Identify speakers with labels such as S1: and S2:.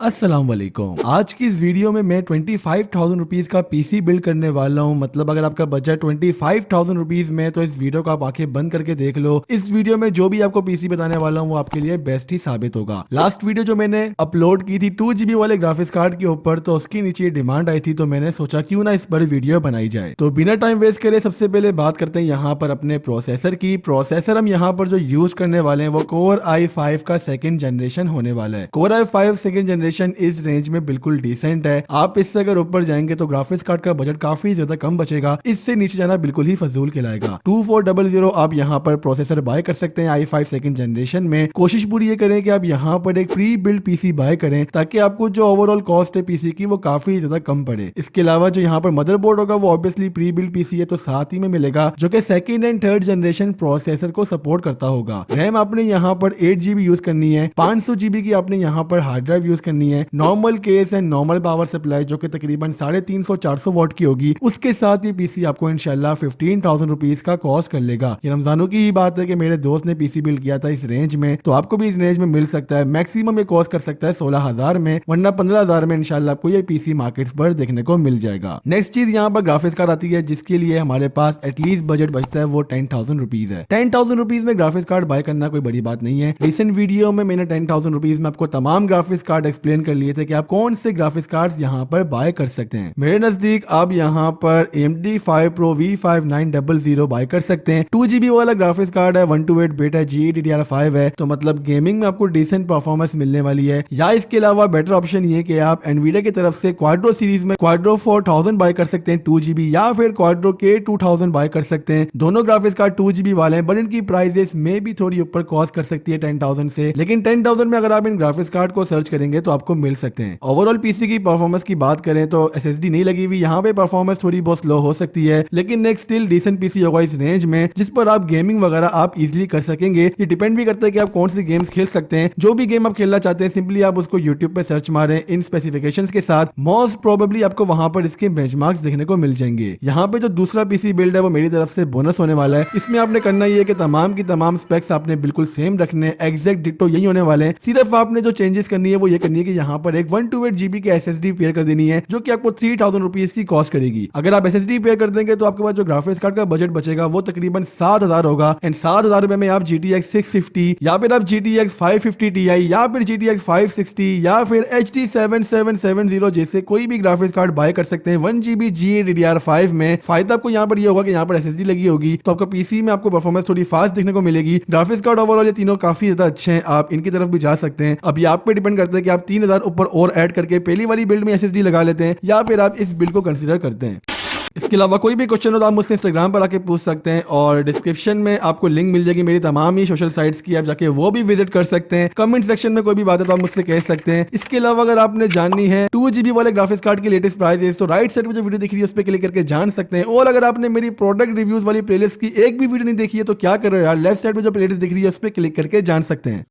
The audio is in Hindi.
S1: अस्सलाम वालेकुम। आज की इस वीडियो में मैं 25,000 रुपीज का पीसी बिल्ड करने वाला हूं। मतलब अगर आपका बजट 25,000 रुपीज में तो इस वीडियो को आप आंखें बंद करके देख लो। इस वीडियो में जो भी आपको पीसी बताने वाला हूं वो आपके लिए बेस्ट ही साबित होगा। लास्ट वीडियो जो मैंने अपलोड की थी 2 GB वाले ग्राफिक्स कार्ड के ऊपर, तो उसके नीचे डिमांड आई थी, तो मैंने सोचा क्यों ना इस पर वीडियो बनाई जाए। तो बिना टाइम वेस्ट करे सबसे पहले बात करते हैं यहाँ पर अपने प्रोसेसर की। प्रोसेसर हम यहाँ पर जो यूज करने वाले हैं वो कोर i5 का सेकंड जनरेशन होने वाला है। कोर i5 सेकंड जनरेशन इस रेंज में बिल्कुल डिसेंट है। आप इससे अगर ऊपर जाएंगे तो ग्राफिक्स कार्ड का बजट काफी ज्यादा कम बचेगा। इससे नीचे जाना बिल्कुल ही फजूल कहलाएगा। 2400 आप यहाँ पर प्रोसेसर बाय कर सकते हैं i5 सेकंड जनरेशन में। कोशिश पूरी ये करें कि आप यहाँ पर एक प्री बिल्ड पीसी बाय करें ताकि आपको जो ओवरऑल कॉस्ट है पीसी की वो काफी ज्यादा कम पड़े। इसके अलावा जो यहाँ पर मदरबोर्ड होगा वो ऑब्वियसली प्री बिल्ड पीसी है, तो साथ ही में मिलेगा जो कि second and third generation processor को सपोर्ट करता होगा। रैम आपने यहाँ पर 8 GB यूज करनी है। 500 GB की आपने यहाँ पर हार्ड ड्राइव यूज करनी है। Normal case and normal power supply जो कि तकरीबन 350-400 वॉट की होगी। उसके साथ ये पीसी आपको इंशाल्लाह 15,000 रुपीज का कॉस्ट कर लेगा। ये रमजानों की ही बात है कि मेरे दोस्त ने पीसी बिल्ड किया था इस रेंज में, तो आपको भी इस रेंज में मिल सकता है। मैक्सिमम ये कॉस्ट कर सकता है 16,000 में, वरना 15,000 में इंशाल्लाह आपको ये पीसी मार्केट्स पर देखने को मिल जाएगा। नेक्स्ट चीज यहाँ पर ग्राफिक्स कार्ड आती है, जिसके लिए हमारे पास एटलीस्ट बजट बचता है वो 10,000 रुपीज है। 10,000 रुपीज में ग्राफिक्स कार्ड बाय करना कोई बड़ी बात नहीं है। रिसेंट वीडियो में मैंने 10,000 रुपीज में आपको तमाम ग्राफिक्स कार्ड एक्सप्लेन कर लिए थे कि आप कौन से ग्राफिक्स कार्ड्स यहाँ पर बाय कर सकते हैं। मेरे नजदीक आप यहाँ पर AMD 5 Pro V5900 बाय कर सकते हैं। 2 GB वाला ग्राफिक्स कार्ड है, 128 बिट है, GDDR5 है, तो मतलब गेमिंग में आपको डिसेंट परफॉर्मेंस मिलने वाली है। या इसके अलावा बेटर ऑप्शन ये कि आप एनवीडिया की तरफ से क्वाड्रो सीरीज में क्वाड्रो 4000 बाय कर सकते हैं 2 GB, या फिर क्वाड्रो K2000 बाय कर सकते हैं। दोनों ग्राफिक्स कार्ड 2 GB वाले हैं, बट इनकी प्राइसेस में भी थोड़ी ऊपर कॉस्ट कर सकती है 10,000 से। लेकिन 10,000 में अगर आप इन ग्राफिक्स कार्ड को सर्च करेंगे तो आपको मिल सकते हैं। ओवरऑल पीसी की परफॉर्मेंस की बात करें तो SSD नहीं लगी हुई, यहाँ पे परफॉर्मेंस थोड़ी बहुत स्लो हो सकती है, लेकिन नेक्स्ट स्टिल डिसेंट पीसी होगा इस रेंज में, जिस पर आप गेमिंग वगैरह आप इजीली कर सकेंगे। ये डिपेंड भी करता है कि आप कौन सी गेम्स खेल सकते हैं। जो भी गेम आप खेलना चाहते हैं सिंपली आप उसको यूट्यूब पे सर्च मारें इन स्पेसिफिकेशंस के साथ, मोस्ट प्रोबेबली आपको वहां पर इसके बेंचमार्क्स देखने को मिल जाएंगे। यहाँ पे जो दूसरा पीसी बिल्ड है वो मेरी तरफ से बोनस होने वाला है। इसमें आपने करना ये है कि तमाम की तमाम स्पेक्स आपने बिल्कुल सेम रखने, एग्जैक्ट डिट्टो यही होने वाले हैं। सिर्फ आपने जो चेंजेस करनी है वो ये करनी है कि यहाँ पर एक 128 GB की SSD पेयर कर देनी है, जो कि आपको 3,000 रुपीज की कॉस्ट करेगी। अगर आप SSD पेयर कर देंगे तो आपके पास जो ग्राफिक्स कार्ड का बजट बचेगा वो तकरीबन 7,000 होगा। एंड 7,000 रुपए में आप GTX 650 या फिर आप GTX 550 Ti या फिर GTX 560 या फिर HD 7770 जैसे कोई भी ग्राफिक्स कार्ड बाय कर सकते हैं 1 GB GDDR5 में। फायदा आपको यहाँ पर ये होगा कि यहाँ पर SSD लगी होगी, तो आपका पीसी में आपको परफॉर्मेंस थोड़ी फास्ट देखने को मिलेगी। ग्राफिक्स कार्ड ओवरऑल ये तीनों काफी ज्यादा अच्छे हैं, आप इनकी तरफ भी जा सकते हैं। अब ये आप पे डिपेंड करता है कि आप 3,000 ऊपर और ऐड करके पहली वाली बिल्ड में SSD लगा लेते हैं या फिर आप इस बिल्ड को कंसीडर करते हैं। इसके अलावा कोई भी क्वेश्चन हो तो आप मुझसे इंस्टाग्राम पर आके पूछ सकते हैं, और डिस्क्रिप्शन में आपको लिंक मिल जाएगी मेरी तमाम ही सोशल साइट्स की, आप जाके वो भी विजिट कर सकते हैं। कमेंट सेक्शन में कोई भी बात है तो आप मुझसे कह सकते हैं। इसके अलावा अगर आपने जाननी है 2 GB वाले ग्राफिक्स कार्ड की लेटेस्ट प्राइसेस तो राइट साइड में जो वीडियो दिख रही है उस पर क्लिक करके जान सकते हैं। और अगर आपने मेरी प्रोडक्ट रिव्यूज वाली प्लेलिस्ट की एक भी वीडियो नहीं देखी है तो क्या कर रहे हो यार, लेफ्ट साइड में जो प्लेलिस्ट दिख रही है उस पर क्लिक करके जान सकते हैं।